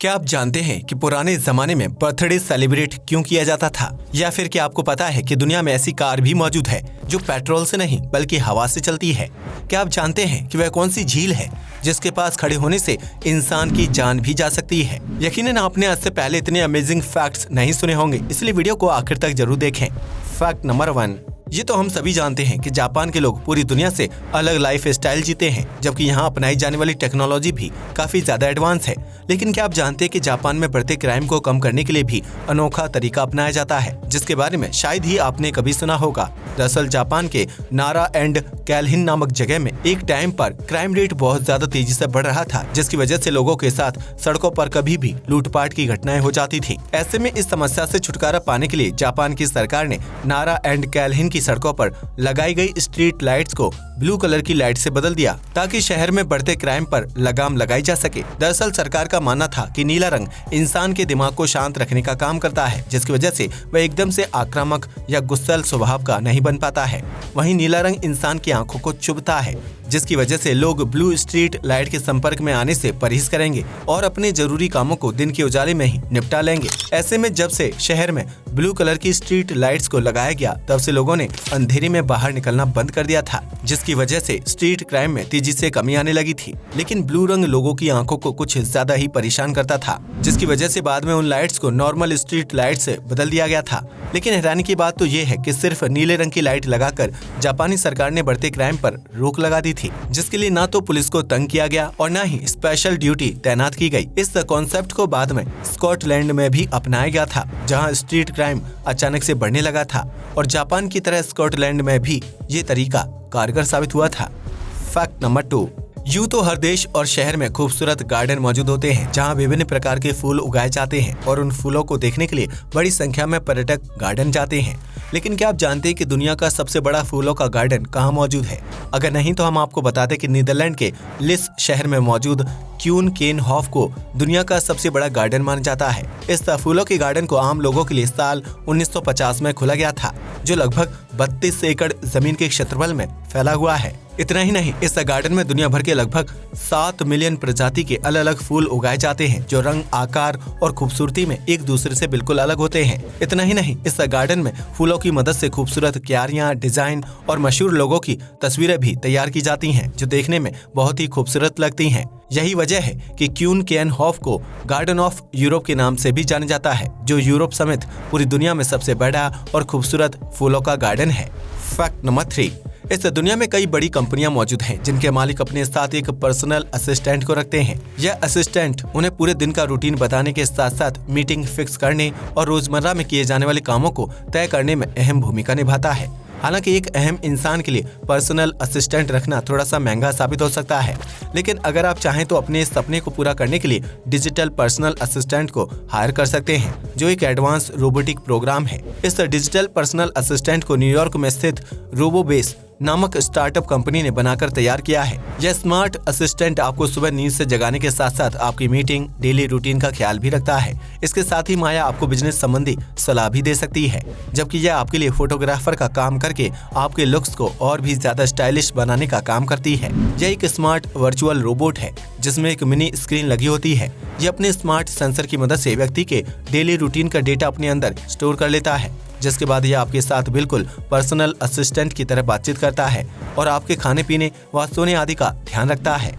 क्या आप जानते हैं कि पुराने जमाने में बर्थडे सेलिब्रेट क्यों किया जाता था? या फिर क्या आपको पता है कि दुनिया में ऐसी कार भी मौजूद है जो पेट्रोल से नहीं बल्कि हवा से चलती है? क्या आप जानते हैं कि वह कौन सी झील है जिसके पास खड़े होने से इंसान की जान भी जा सकती है? यकीनन आपने आज से पहले इतने अमेजिंग फैक्ट्स नहीं सुने होंगे, इसलिए वीडियो को आखिर तक जरूर देखें। फैक्ट नंबर 1, ये तो हम सभी जानते हैं कि जापान के लोग पूरी दुनिया से अलग लाइफ स्टाइल जीते हैं, जबकि यहाँ अपनाई जाने वाली टेक्नोलॉजी भी काफी ज्यादा एडवांस है। लेकिन क्या आप जानते हैं कि जापान में बढ़ते क्राइम को कम करने के लिए भी अनोखा तरीका अपनाया जाता है, जिसके बारे में शायद ही आपने कभी सुना होगा। दरअसल जापान के नारा एंड कैल्हिन नामक जगह में एक टाइम पर क्राइम रेट बहुत ज्यादा तेजी से बढ़ रहा था, जिसकी वजह से लोगों के साथ सड़कों पर कभी भी लूटपाट की घटनाएं हो जाती थी। ऐसे में इस समस्या से छुटकारा पाने के लिए जापान की सरकार ने नारा एंड कैल्हिन की सड़कों पर लगाई गई स्ट्रीट लाइट्स को ब्लू कलर की लाइट से बदल दिया, ताकि शहर में बढ़ते क्राइम पर लगाम लगाई जा सके। दरअसल सरकार का मानना था कि नीला रंग इंसान के दिमाग को शांत रखने का काम करता है, जिसकी वजह से वह एकदम से आक्रामक या गुस्सैल स्वभाव का नहीं बन पाता है। वहीं नीला रंग इंसान की आंखों को चुभता है, जिसकी वजह से लोग ब्लू स्ट्रीट लाइट के संपर्क में आने से परहेज करेंगे और अपने जरूरी कामों को दिन के उजाले में ही निपटा लेंगे। ऐसे में जब से शहर में ब्लू कलर की स्ट्रीट लाइट्स को लगाया गया, तब से लोगों ने अंधेरे में बाहर निकलना बंद कर दिया था, जिसकी वजह से स्ट्रीट क्राइम में तेजी से कमी आने लगी थी। लेकिन ब्लू रंग लोगों की आंखों को कुछ ज्यादा ही परेशान करता था, जिसकी वजह से बाद में उन लाइट्स को नॉर्मल स्ट्रीट लाइट से बदल दिया गया था। लेकिन हैरानी की बात तो ये है कि सिर्फ नीले रंग की लाइट लगाकर जापानी सरकार ने बढ़ते क्राइम पर रोक लगा दी थी, जिसके लिए ना तो पुलिस को तंग किया गया और ना ही स्पेशल ड्यूटी तैनात की गई। इस कॉन्सेप्ट को बाद में स्कॉटलैंड में भी अपनाया गया था, जहां स्ट्रीट क्राइम अचानक से बढ़ने लगा था, और जापान की तरह स्कॉटलैंड में भी ये तरीका कारगर साबित हुआ था। फैक्ट नंबर 2, यूं तो हर देश और शहर में खूबसूरत गार्डन मौजूद होते हैं, जहां विभिन्न प्रकार के फूल उगाए जाते हैं और उन फूलों को देखने के लिए बड़ी संख्या में पर्यटक गार्डन जाते हैं। लेकिन क्या आप जानते हैं कि दुनिया का सबसे बड़ा फूलों का गार्डन कहां मौजूद है? अगर नहीं तो हम आपको बताते कि नीदरलैंड के लिस शहर में मौजूद क्यूनकेनहॉफ को दुनिया का सबसे बड़ा गार्डन माना जाता है। इस फूलों के गार्डन को आम लोगों के लिए साल 1950 में खोला गया था, जो लगभग 32 एकड़ जमीन के क्षेत्रफल में फैला हुआ है। इतना ही नहीं, इस गार्डन में दुनिया भर के लगभग 7 मिलियन प्रजाति के अलग अलग फूल उगाए जाते हैं, जो रंग, आकार और खूबसूरती में एक दूसरे से बिल्कुल अलग होते हैं। इतना ही नहीं, इस गार्डन में फूलों की मदद से खूबसूरत क्यारियां, डिजाइन और मशहूर लोगों की तस्वीरें भी तैयार की जाती हैं, जो देखने में बहुत ही खूबसूरत लगती हैं। यही वजह है कि क्यूनकेनहॉफ को गार्डन ऑफ यूरोप के नाम से भी जाना जाता है, जो यूरोप समेत पूरी दुनिया में सबसे बड़ा और खूबसूरत फूलों का गार्डन है। फैक्ट नंबर 3, इस दुनिया में कई बड़ी कंपनियां मौजूद हैं, जिनके मालिक अपने साथ एक पर्सनल असिस्टेंट को रखते हैं। यह असिस्टेंट उन्हें पूरे दिन का रूटीन बताने के साथ साथ मीटिंग फिक्स करने और रोजमर्रा में किए जाने वाले कामों को तय करने में अहम भूमिका निभाता है। हालांकि एक अहम इंसान के लिए पर्सनल असिस्टेंट रखना थोड़ा सा महंगा साबित हो सकता है, लेकिन अगर आप चाहें तो अपने सपने को पूरा करने के लिए डिजिटल पर्सनल असिस्टेंट को हायर कर सकते हैं, जो एक एडवांस रोबोटिक प्रोग्राम है। इस डिजिटल पर्सनल असिस्टेंट को न्यूयॉर्क में स्थित रोबोबेस नामक स्टार्टअप कंपनी ने बनाकर तैयार किया है। यह स्मार्ट असिस्टेंट आपको सुबह नींद से जगाने के साथ साथ आपकी मीटिंग, डेली रूटीन का ख्याल भी रखता है। इसके साथ ही माया आपको बिजनेस संबंधी सलाह भी दे सकती है, जबकि यह आपके लिए फोटोग्राफर का काम करके आपके लुक्स को और भी ज्यादा स्टाइलिश बनाने का काम करती है। यह एक स्मार्ट वर्चुअल रोबोट है, जिसमें एक मिनी स्क्रीन लगी होती है। यह अपने स्मार्ट सेंसर की मदद से व्यक्ति के डेली रूटीन का डेटा अपने अंदर स्टोर कर लेता है, जिसके बाद यह आपके साथ बिल्कुल पर्सनल असिस्टेंट की तरह बातचीत करता है और आपके खाने पीने व सोने आदि का ध्यान रखता है।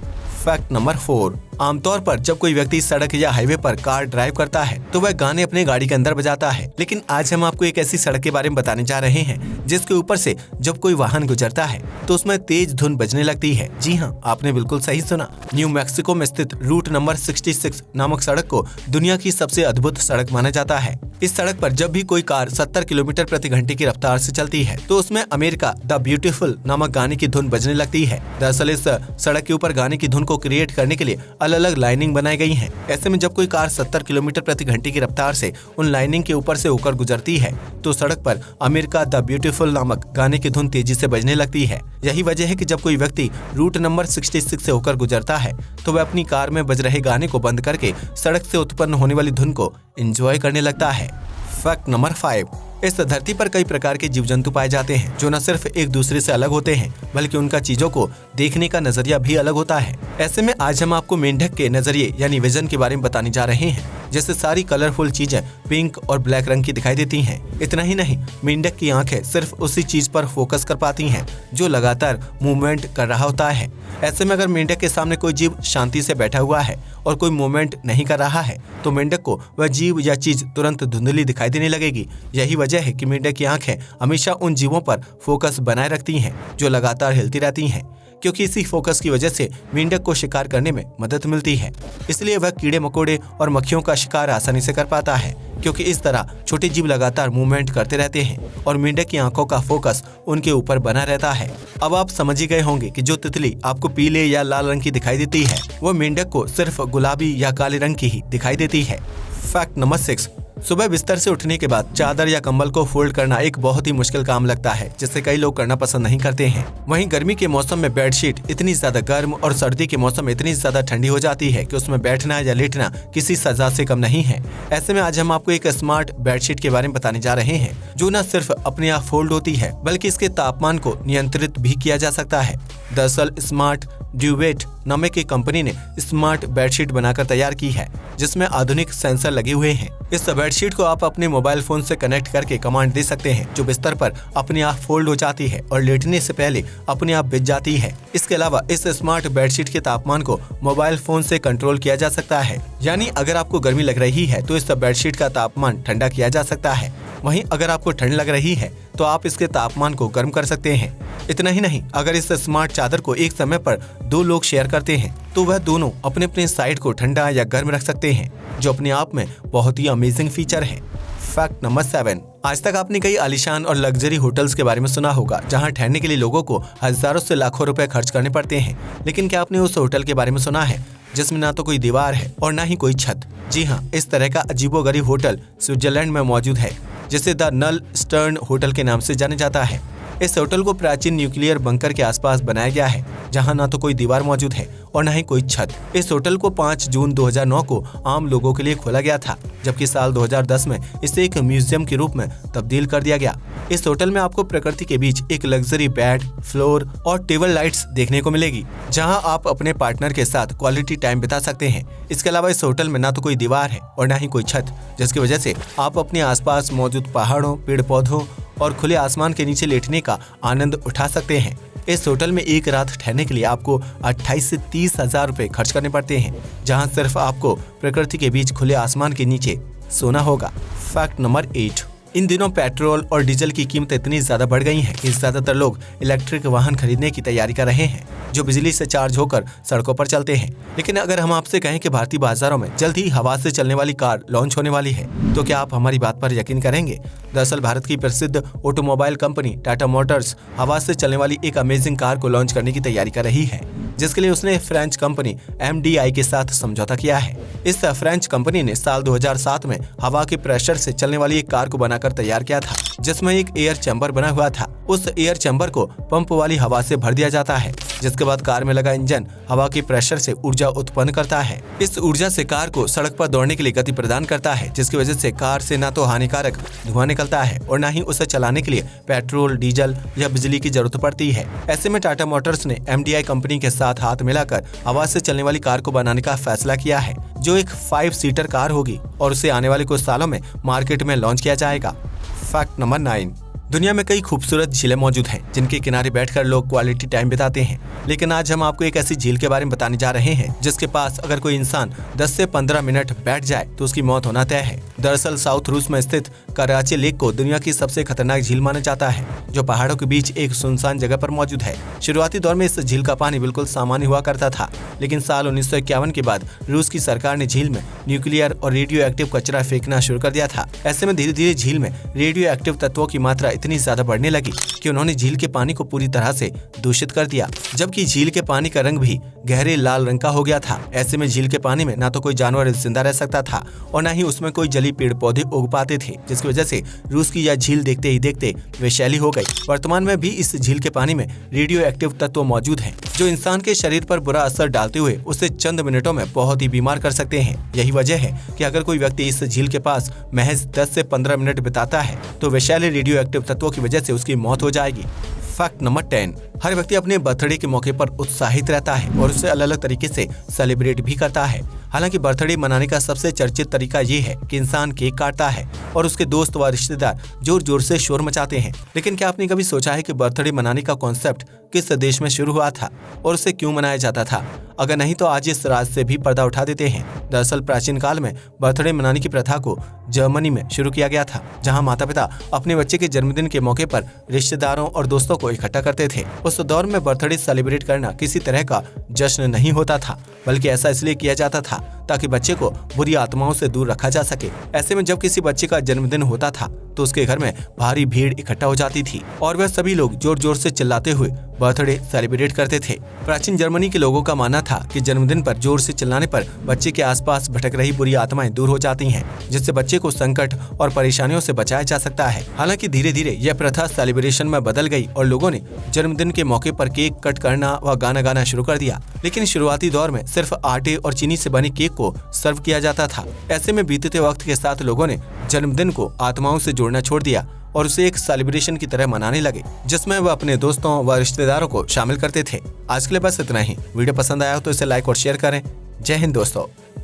फैक्ट नंबर 4, आमतौर पर जब कोई व्यक्ति सड़क या हाईवे पर कार ड्राइव करता है तो वह गाने अपने गाड़ी के अंदर बजाता है। लेकिन आज हम आपको एक ऐसी सड़क के बारे में बताने जा रहे हैं जिसके ऊपर से जब कोई वाहन गुजरता है तो उसमें तेज धुन बजने लगती है। जी हाँ, आपने बिल्कुल सही सुना। न्यू मैक्सिको में स्थित रूट नंबर 66 नामक सड़क को दुनिया की सबसे अद्भुत सड़क माना जाता है। इस सड़क पर जब भी कोई कार 70 किलोमीटर प्रति घंटे की रफ्तार से चलती है तो उसमें अमेरिका द ब्यूटीफुल नामक गाने की धुन बजने लगती है। दरअसल इस सड़क के ऊपर गाने की धुन को क्रिएट करने के लिए अलग अलग लाइनिंग बनाई गई है। ऐसे में जब कोई कार 70 किलोमीटर प्रति घंटे की रफ्तार से उन लाइनिंग के ऊपर से होकर गुजरती है तो सड़क पर अमेरिका द ब्यूटीफुल नामक गाने की धुन तेजी से बजने लगती है। यही वजह है कि जब कोई व्यक्ति रूट नंबर 66 से होकर गुजरता है तो वह अपनी कार में बज रहे गाने को बंद करके सड़क से उत्पन्न होने वाली धुन को एंजॉय करने लगता है। फैक्ट नंबर 5, इस धरती पर कई प्रकार के जीव जंतु पाए जाते हैं जो न सिर्फ एक दूसरे से अलग होते हैं बल्कि उनका चीजों को देखने का नजरिया भी अलग होता है। ऐसे में आज हम आपको मेंढक के नजरिए यानी विजन के बारे में बताने जा रहे हैं, जैसे सारी कलरफुल चीजें पिंक और ब्लैक रंग की दिखाई देती हैं। इतना ही नहीं, मेंढक की आंखें सिर्फ उसी चीज पर फोकस कर पाती हैं जो लगातार मूवमेंट कर रहा होता है। ऐसे में अगर मेंढक के सामने कोई जीव शांति से बैठा हुआ है और कोई मूवमेंट नहीं कर रहा है तो मेंढक को वह जीव या चीज तुरंत धुंधली दिखाई देने लगेगी। यही वजह है कि मेंढक की आंखें हमेशा उन जीवों पर फोकस बनाए रखती हैं जो लगातार हिलती रहती हैं, क्योंकि इसी फोकस की वजह से मेंढक को शिकार करने में मदद मिलती है। इसलिए वह कीड़े मकोड़े और मक्खियों का शिकार आसानी से कर पाता है, क्योंकि इस तरह छोटे जीव लगातार मूवमेंट करते रहते हैं और मेंढक की आंखों का फोकस उनके ऊपर बना रहता है। अब आप समझ ही गए होंगे कि जो तितली आपको पीले या लाल रंग की दिखाई देती है वो मेंढक को सिर्फ गुलाबी या काले रंग की ही दिखाई देती है। फैक्ट नंबर 6, सुबह बिस्तर से उठने के बाद चादर या कंबल को फोल्ड करना एक बहुत ही मुश्किल काम लगता है, जिसे कई लोग करना पसंद नहीं करते हैं। वहीं गर्मी के मौसम में बेडशीट इतनी ज्यादा गर्म और सर्दी के मौसम में इतनी ज्यादा ठंडी हो जाती है कि उसमें बैठना या लेटना किसी सजा से कम नहीं है। ऐसे में आज हम आपको एक स्मार्ट बेडशीट के बारे में बताने जा रहे हैं जो न सिर्फ अपने आप फोल्ड होती है बल्कि इसके तापमान को नियंत्रित भी किया जा सकता है। दरअसल स्मार्ट ड्यूवेट नामक एक कंपनी ने स्मार्ट बेडशीट बनाकर तैयार की है जिसमें आधुनिक सेंसर लगे हुए हैं। इस बेडशीट को आप अपने मोबाइल फोन से कनेक्ट करके कमांड दे सकते हैं जो बिस्तर पर अपने आप फोल्ड हो जाती है और लेटने से पहले अपने आप बिछ जाती है। इसके अलावा इस स्मार्ट बेडशीट के तापमान को मोबाइल फोन से कंट्रोल किया जा सकता है, यानी अगर आपको गर्मी लग रही है तो इस बेडशीट का तापमान ठंडा किया जा सकता है। वहीं अगर आपको ठंड लग रही है तो आप इसके तापमान को गर्म कर सकते हैं। इतना ही नहीं, अगर इस स्मार्ट चादर को एक समय पर 2 लोग शेयर करते हैं तो वह दोनों अपने अपने साइड को ठंडा या गर्म रख सकते हैं, जो अपने आप में बहुत ही अमेजिंग फीचर है। फैक्ट नंबर 7, आज तक आपने कई आलीशान और लग्जरी होटल्स के बारे में सुना होगा जहां ठहरने के लिए लोगों को हजारों से लाखों रुपए खर्च करने पड़ते हैं, लेकिन क्या आपने उस होटल के बारे में सुना है जिसमें ना तो कोई दीवार है और ना ही कोई छत? जी हाँ, इस तरह का अजीबोगरीब होटल स्विट्जरलैंड में मौजूद है जिसे द नल स्टर्न होटल के नाम से जाना जाता है। इस होटल को प्राचीन न्यूक्लियर बंकर के आसपास बनाया गया है जहां ना तो कोई दीवार मौजूद है और न ही कोई छत। इस होटल को 5 जून 2009 को आम लोगों के लिए खोला गया था, जबकि साल 2010 में इसे एक म्यूजियम के रूप में तब्दील कर दिया गया। इस होटल में आपको प्रकृति के बीच एक लग्जरी बेड, फ्लोर और टेबल लाइट्स देखने को मिलेगी जहां आप अपने पार्टनर के साथ क्वालिटी टाइम बिता सकते हैं। इसके अलावा इस होटल में ना तो कोई दीवार है और ना ही कोई छत, जिसकी वजह से आप अपने आसपास मौजूद पहाड़ों, पेड़ पौधों और खुले आसमान के नीचे लेटने का आनंद उठा सकते हैं। इस होटल में एक रात ठहरने के लिए आपको 28 से 30 हजार रुपए खर्च करने पड़ते हैं, जहां सिर्फ आपको प्रकृति के बीच खुले आसमान के नीचे सोना होगा। फैक्ट नंबर 8, इन दिनों पेट्रोल और डीजल की कीमत इतनी ज्यादा बढ़ गई है कि ज्यादातर लोग इलेक्ट्रिक वाहन खरीदने की तैयारी कर रहे हैं जो बिजली से चार्ज होकर सड़कों पर चलते हैं। लेकिन अगर हम आपसे कहें कि भारतीय बाजारों में जल्द ही हवा से चलने वाली कार लॉन्च होने वाली है, तो क्या आप हमारी बात पर यकीन करेंगे? दरअसल भारत की प्रसिद्ध ऑटोमोबाइल कंपनी टाटा मोटर्स हवा से चलने वाली एक अमेजिंग कार को लॉन्च करने की तैयारी कर रही है, जिसके लिए उसने फ्रेंच कंपनी MDI के साथ समझौता किया है। इस फ्रेंच कंपनी ने साल 2007 में हवा के प्रेशर से चलने वाली एक कार को बनाकर तैयार किया था, जिसमें एक एयर चैम्बर बना हुआ था। उस एयर चैम्बर को पंप वाली हवा से भर दिया जाता है, जिसके बाद कार में लगा इंजन हवा के प्रेशर से ऊर्जा उत्पन्न करता है। इस ऊर्जा से कार को सड़क पर दौड़ने के लिए गति प्रदान करता है, जिसकी वजह से कार से न तो हानिकारक धुआं निकलता है और न ही उसे चलाने के लिए पेट्रोल, डीजल या बिजली की जरूरत पड़ती है। ऐसे में टाटा मोटर्स ने MDI कंपनी के साथ हाथ मिलाकर हवा से चलने वाली कार को बनाने का फैसला किया है, जो एक 5 सीटर कार होगी और उसे आने वाले कुछ सालों में मार्केट में लॉन्च किया जाएगा। फैक्ट नंबर 9, दुनिया में कई खूबसूरत झीलें मौजूद हैं जिनके किनारे बैठकर लोग क्वालिटी टाइम बिताते हैं, लेकिन आज हम आपको एक ऐसी झील के बारे में बताने जा रहे हैं जिसके पास अगर कोई इंसान 10 से 15 मिनट बैठ जाए तो उसकी मौत होना तय है। दरअसल साउथ रूस में स्थित कराची लेक को दुनिया की सबसे खतरनाक झील माना जाता है, जो पहाड़ों के बीच एक सुनसान जगह पर मौजूद है। शुरुआती दौर में इस झील का पानी बिल्कुल सामान्य हुआ करता था, लेकिन साल 1951 के बाद रूस की सरकार ने झील में न्यूक्लियर और रेडियो एक्टिव कचरा फेंकना शुरू कर दिया था। ऐसे में धीरे धीरे झील में रेडियो एक्टिव तत्वों की मात्रा इतनी ज्यादा बढ़ने लगी कि उन्होंने झील के पानी को पूरी तरह से दूषित कर दिया, जबकि झील के पानी का रंग भी गहरे लाल रंग का हो गया था। ऐसे में झील के पानी में ना तो कोई जानवर जिंदा रह सकता था और न ही उसमें कोई जली पेड़ पौधे उग पाते थे, जिसकी वजह से रूस की यह झील देखते ही देखते विषैली हो गई। वर्तमान में भी इस झील के पानी में रेडियो एक्टिव तत्व मौजूद हैं, जो इंसान के शरीर पर बुरा असर डालते हुए उसे चंद मिनटों में बहुत ही बीमार कर सकते हैं। यही वजह है कि अगर कोई व्यक्ति इस झील के पास महज 10 से 15 मिनट बिताता है तो विषैले रेडियो एक्टिव तत्वों की वजह से उसकी मौत हो जाएगी। फैक्ट नंबर 10, हर व्यक्ति अपने बर्थडे के मौके पर उत्साहित रहता है और उसे अलग अलग तरीके से सेलिब्रेट भी करता है। हालांकि बर्थडे मनाने का सबसे चर्चित तरीका ये है कि इंसान केक काटता है और उसके दोस्त व रिश्तेदार जोर जोर से शोर मचाते हैं। लेकिन क्या आपने कभी सोचा है कि बर्थडे मनाने का कॉन्सेप्ट किस देश में शुरू हुआ था और उसे क्यों मनाया जाता था? अगर नहीं तो आज इस राज से भी पर्दा उठा देते हैं। दरअसल प्राचीन काल में बर्थडे मनाने की प्रथा को जर्मनी में शुरू किया गया था, जहां माता पिता अपने बच्चे के जन्मदिन के मौके पर रिश्तेदारों और दोस्तों को इकट्ठा करते थे। उस दौर में बर्थडे सेलिब्रेट करना किसी तरह का जश्न नहीं होता था, बल्कि ऐसा इसलिए किया जाता था ताकि बच्चे को बुरी आत्माओं से दूर रखा जा सके। ऐसे में जब किसी बच्चे का जन्मदिन होता था तो उसके घर में भारी भीड़ इकट्ठा हो जाती थी और वह सभी लोग जोर जोर से चिल्लाते हुए बर्थडे सेलिब्रेट करते थे। प्राचीन जर्मनी के लोगों का मानना था कि जन्मदिन पर जोर से चिल्लाने पर बच्चे के आसपास भटक रही बुरी आत्माएं दूर हो जाती हैं, जिससे बच्चे को संकट और परेशानियों से बचाया जा सकता है। हालांकि धीरे धीरे यह प्रथा सेलिब्रेशन में बदल गई और लोगों ने जन्मदिन के मौके पर केक कट करना व गाना गाना शुरू कर दिया। लेकिन शुरुआती दौर में सिर्फ आटे और चीनी से बने केक को सर्व किया जाता था। ऐसे में बीतते वक्त के साथ लोगों ने जन्मदिन को आत्माओं से जोड़ना छोड़ दिया और उसे एक सेलिब्रेशन की तरह मनाने लगे, जिसमें वह अपने दोस्तों व रिश्तेदारों को शामिल करते थे। आज के लिए बस इतना ही। वीडियो पसंद आया हो तो इसे लाइक और शेयर करें। जय हिंद दोस्तों।